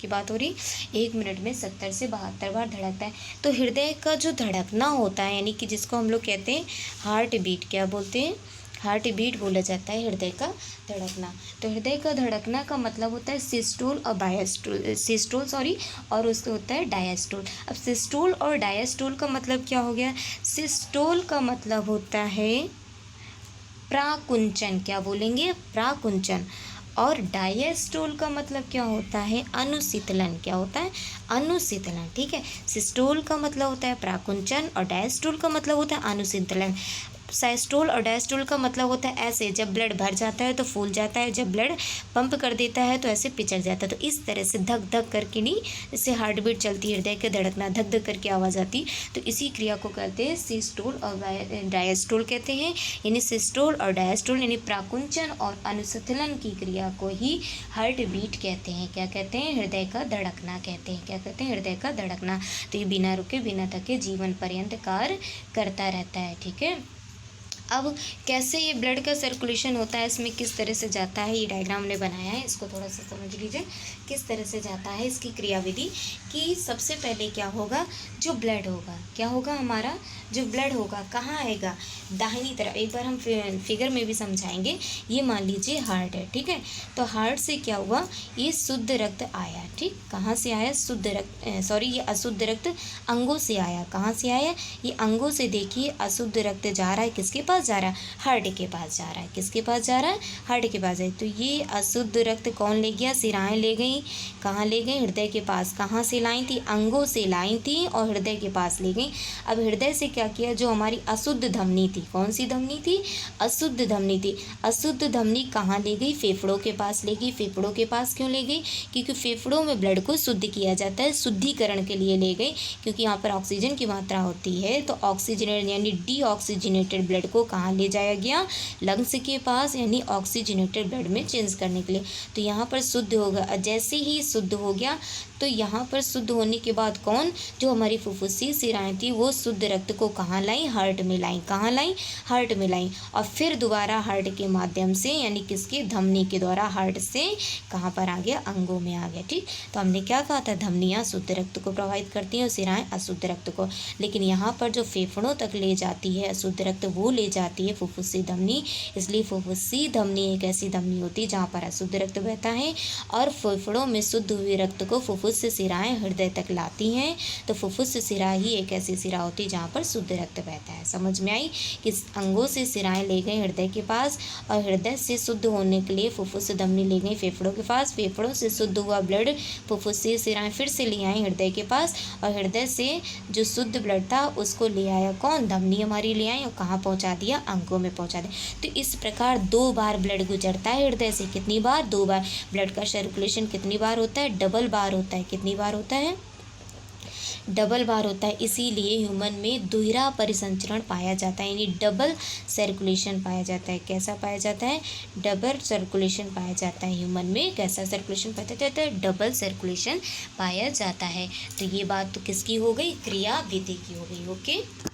की बात हो रही, 1 मिनट में 70 से 72 बार धड़कता है। तो हृदय का जो धड़कना होता है, यानी कि जिसको हम लोग कहते हैं हार्ट बीट, क्या बोलते हैं, हार्ट बीट बोला जाता है हृदय का धड़कना। तो हृदय का धड़कना का मतलब होता है सिस्टोल और बायस्टोल, सिस्टोल सॉरी, और उसको होता है डायस्टोल। अब सिस्टोल और डायस्टोल का मतलब क्या हो गया? सिस्टोल का मतलब होता है प्राकुंचन, क्या बोलेंगे, प्राकुंचन। और डायस्टोल का मतलब क्या होता है? अनुशीतलन, क्या होता है? अनुशीतलन, ठीक है। सिस्टोल का मतलब होता है प्राकुंचन और डायस्टोल का मतलब होता है अनुशीतलन। साइस्टोल और डायस्टोल का मतलब होता है ऐसे, जब ब्लड भर जाता है तो फूल जाता है, जब ब्लड पंप कर देता है तो ऐसे पिचक जाता है। तो इस तरह से धक धक करके नहीं, जैसे हार्ट बीट चलती है, हृदय के धड़कना, धक धक करके आवाज़ आती, तो इसी क्रिया को कहते हैं सिस्टोल और डायस्टोल कहते हैं। यानी सिस्टोल और डायस्टोल यानी प्राकुंचन और अनुशीतलन की क्रिया को ही हार्ट बीट कहते हैं। क्या कहते हैं? हृदय का धड़कना कहते हैं। क्या कहते हैं? हृदय का धड़कना। तो ये बिना रुके बिना थके जीवन पर्यंत कार्य करता रहता है, ठीक है। अब कैसे ये ब्लड का सर्कुलेशन होता है, इसमें किस तरह से जाता है, ये डायग्राम ने बनाया है, इसको थोड़ा सा समझ लीजिए किस तरह से जाता है इसकी क्रियाविधि। कि सबसे पहले क्या होगा, जो ब्लड होगा, क्या होगा हमारा, जो ब्लड होगा कहाँ आएगा? दाहिनी तरफ। एक बार हम फिगर में भी समझाएंगे। ये मान लीजिए हार्ट है, ठीक है। तो हार्ट से क्या हुआ, ये शुद्ध रक्त आया, ठीक। कहाँ से आया? शुद्ध रक्त, सॉरी, ये अशुद्ध रक्त अंगों से आया। कहाँ से आया? ये अंगों से। देखिए अशुद्ध रक्त जा रहा है, किसके पास जा रहा है? हार्ट के पास जा रहा है। किसके पास जा रहा है? हार्ट के पास है। तो ये अशुद्ध रक्त कौन ले गया? सिराएं ले गई। कहाँ ले गई? हृदय के पास। कहाँ से लाई थी? अंगों से लाई थी और हृदय के पास ले गई। अब हृदय से क्या किया, जो हमारी अशुद्ध धमनी थी, कौन सी धमनी थी? अशुद्ध धमनी थी। अशुद्ध धमनी कहाँ ले गई? फेफड़ों के पास ले गई। फेफड़ों के पास क्यों ले गई? क्योंकि फेफड़ों में ब्लड को शुद्ध किया जाता है, शुद्धिकरण के लिए ले गई, क्योंकि यहाँ पर ऑक्सीजन की मात्रा होती है। तो ऑक्सीजनेटेड यानी डीऑक्सीजनेटेड ब्लड को कहाँ ले जाया गया? लंग्स के पास, यानी ऑक्सीजनेटेड ब्लड में चेंज करने के लिए। तो यहाँ पर शुद्ध होगा। जैसे ही शुद्ध हो गया, तो यहाँ पर शुद्ध होने के बाद कौन, जो हमारी फुफ्फुसी सिराएं थी, वो शुद्ध रक्त को कहाँ लाई? हार्ट में लाई। कहाँ लाई? हार्ट में लाई। और फिर दोबारा हार्ट के माध्यम से, यानी किसके? धमनी के द्वारा हार्ट से कहाँ पर आ गया? अंगों में आ गया, ठीक। तो हमने क्या कहा था? धमनियाँ शुद्ध रक्त को प्रभावित करती हैं और सिराएं अशुद्ध रक्त को। लेकिन यहाँ पर जो फेफड़ों तक ले जाती है अशुद्ध रक्त, वो ले जाती है फुफ्फुसी धमनी। इसलिए फुफ्फुसी धमनी एक ऐसी धमनी होती है जहाँ पर अशुद्ध रक्त बहता है, और फेफड़ों में शुद्ध हुए रक्त को फुफ्फुस से सिराएं हृदय तक लाती हैं। तो फुफ्फुस से सिरा ही एक ऐसी सिरा होती है जहाँ पर शुद्ध रक्त बहता है। समझ में आई? कि अंगों से सिराएं ले गए हृदय के पास, और हृदय से शुद्ध होने के लिए फुफ्फुस धमनी ले गई फेफड़ों के पास। फेफड़ों से शुद्ध हुआ ब्लड फुफ्फुस से सिराएं फिर से ले आई हृदय के पास, और हृदय से जो शुद्ध ब्लड था उसको ले आया कौन? धमनी हमारी ले आई, और कहाँ पहुँचा दिया? अंगों में पहुँचा दिया। तो इस प्रकार 2 बार ब्लड गुजरता है हृदय से। कितनी बार? 2 बार। ब्लड का सर्कुलेशन कितनी बार होता है? डबल बार होता है। कितनी बार होता है? डबल बार होता है। इसीलिए ह्यूमन में दोहरा परिसंचरण पाया जाता है, यानी डबल सर्कुलेशन पाया जाता है। कैसा पाया जाता है? डबल सर्कुलेशन पाया जाता है ह्यूमन में। कैसा सर्कुलेशन पाया जाता है? डबल सर्कुलेशन पाया जाता है। तो ये बात तो किसकी हो गई? क्रियाविधि की हो गई। ओके।